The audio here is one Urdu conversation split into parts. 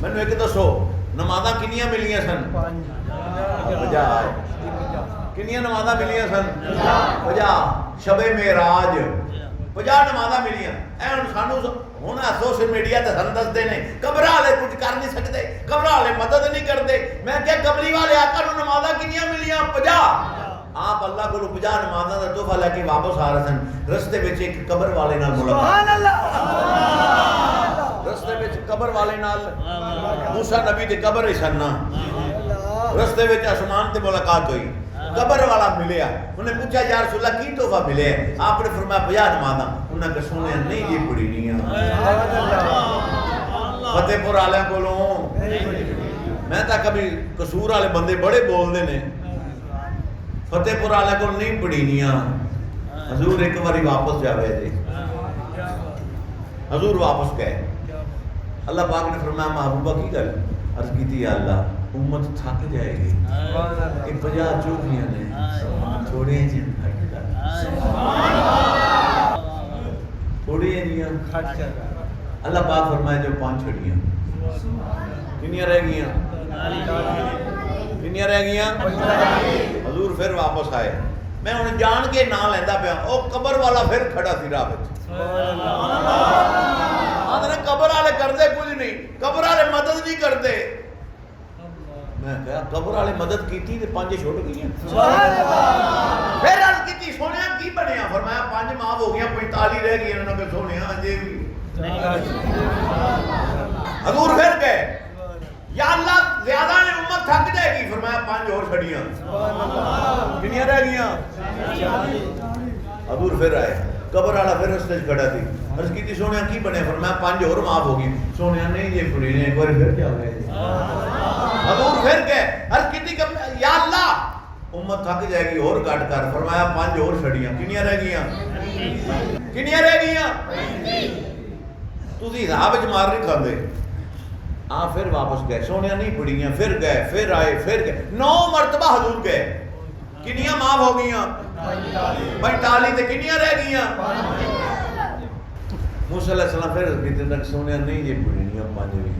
مینوں ایک دسو نمازاں کنیاں ملیاں سن؟ 50. کنیاں نمازاں ملیاں سن؟ 50. شب معراج 50 نمازاں ملیاں. اے ہن سانوں ہن سوشل میڈیا تے سن دسدے نے قبر والے کچھ کر نہیں سکدے، قبر والے مدد نہیں کردے. میں کہ قبری والے آقا نوں نمازاں کنیاں ملیاں؟ 50. آپ اللہ کو 50 نمازاں دا تحفہ لے کے واپس آ رہے سن. رستے وچ ایک قبر والے نال ملاقات. سبحان اللہ. رستے وچ قبر والے نال موسیٰ نبی دی قبر ہی سن نا. رستے وچ آسمان تے ملاقات ہوئی. قبر والا ملیا. انہیں پوچھا یا رسول اللہ کی تحفہ ملے؟ آپ نے فرمایا 50 نمازاں. انہاں کہ سنیا نہیں جی پڑھی نہیں. فتح پور والے کولوں میں تا کبھی قصور والے بندے بڑے بول دے نے، فتح پور والے کو نہیں پڑھی نہیں. حضور ایک باری واپس جاوے جی. حضور واپس گئے. اللہ پاک نے فرمایا محبوبہ کی گل؟ عرض کی تھی یا اللہ امت تھک جائے گی، یہ 50 چوکیاں نے تھوڑی جی کھٹ کر تھوڑی جی کھٹ کر. اللہ پاک فرمایا جو 5 چھڑیاں کنیاں رہ گئیاں؟ کنیاں رہ گئیاں؟ حضور پھر واپس آئے. میں انہیں جان کے نہ لیندہ پیا. او قبر والا پھر کھڑا تھی راہ وچ. آدھنے قبر والے کردے کچھ نہیں، قبر والے مدد نہیں کردے. میں کہا قبر والے مدد کیتی تے 5 چھوڑ گئیاں. پھر عرض کیتی سونیا کی بنیا؟ فرمایا 5 معاف ہو گیا 45 رہ گئی. انہوں نے سونیا جی بھی. حضور پھر گئے یا اللہ زیادہ نے امت تھک جائے گی. فرمایا 5 اور چھڑیاں. کنیاں رہ گئیاں؟ حضور پھر آئے. قبر والا پھر رستے کھڑا تھی. عرض کی تھی سونیا کی بنے؟ فرمایا 5 اور معاف ہوگی. سونیا نہیں یہ پوری نے ایک بار پھر کیا ہوئے. حضور پھر گئے. عرض کی تھی یا اللہ امت تھک جائے گی اور کٹ کر. فرمایا 5 اور چھڑیاں. کنیاں رہ گئیاں؟ کنیاں رہ گئیاں؟ تسی حساب وچ مار نہیں کھاندے. ہاں پھر واپس گئے. سونیا نہیں پڑھیاں. پھر گئے پھر آئے پھر گئے. 9 مرتبہ حضور گئے. کنیاں معاف ہو گئیاں؟ 45. تے کنیاں رہ گئیاں؟ موسیٰ علیہ السلام پھر کہتے تک سونیا نہیں یہ پڑھنیاں 5 بھی.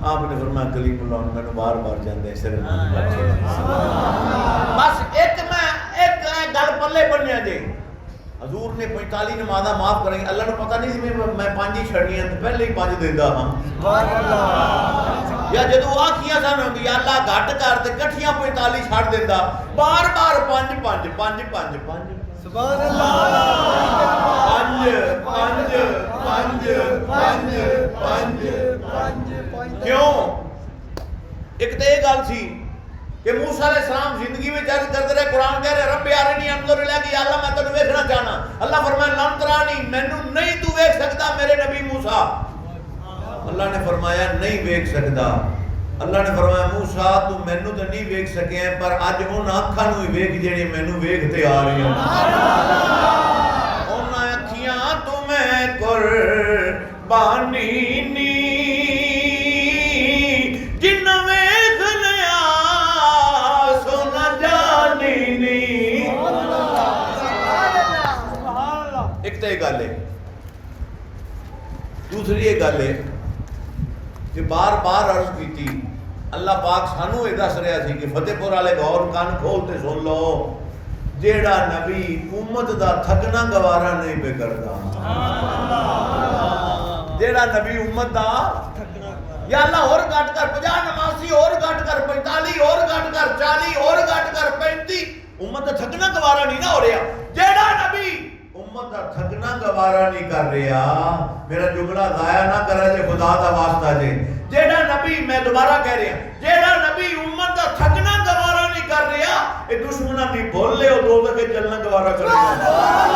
آپ نے فرمایا کلیم اللہ میں نے بار بار جاندے اس طرح بس ایک گل پلے بنیا جے. حضور نے 45 نمازاں معاف کریں. اللہ نے پتہ نہیں سی میں 5 ہی چھڑنیاں تو پہلے ہی 5 دیندا ہاں. یا جدو آکھیاں سن یا اللہ گھٹ کر تے کٹھیاں 45 چھڑ دیندا. بار بار 5 5 5 5 5 سبحان اللہ. 5 5 5 5 5 کیوں؟ ایک تے یہ گل سی کہ موسیٰ علیہ السلام زندگی میں عرض کرتے رہے. قرآن کہہ رہے رب ارنی انظر الیک یا اللہ میں تینوں ویکھنا چاہنا. اللہ فرمایا لن ترانی مینوں نہیں تو ویکھ سکتا میرے نبی موسیٰ. اللہ نے فرمایا نہیں ویکھ سکتا. اللہ نے فرمایا موسیٰ تو مینوں تے نہیں ویکھ سکے پر اج ان اکھاں نوں ہی ویکھ جڑی مینوں ویکھتے آ رہی ہیں. انہاں اکھیاں تو میں قربانی نی جن ویکھ لیا سونا جانی نی. ایک تو یہ گل ہے. دوسری یہ گل ہے کہ بار بار عرض کی تھی اللہ پاک سانو یہ دس رہا سی کہ فتح پور والے غور کان کھولتے سن لو جیڑا نبی امت دا تھکنا گوارا نہیں پہ کرتا. جیڑا نبی امت دا یا اللہ اور گھٹ کر 50 نمازی اور گھٹ کر 45 اور گھٹ کر 40 اور گھٹ کر 35 امت دا تھکنا گوارا نہیں نہ ہو رہا. جیڑا نبی امت دا تھکنا گوارا نہیں کر رہا میرا جملہ ضائع نہ کرے جے خدا دا واسطہ جے. جیڑا نبی میں دوبارہ کہہ رہا جیڑا نبی امت دا تھکنا گوارا نہیں کر رہا یہ دشمنہ بھی بھول لے اور دوزخ کے چلنا گوارا کر رہا.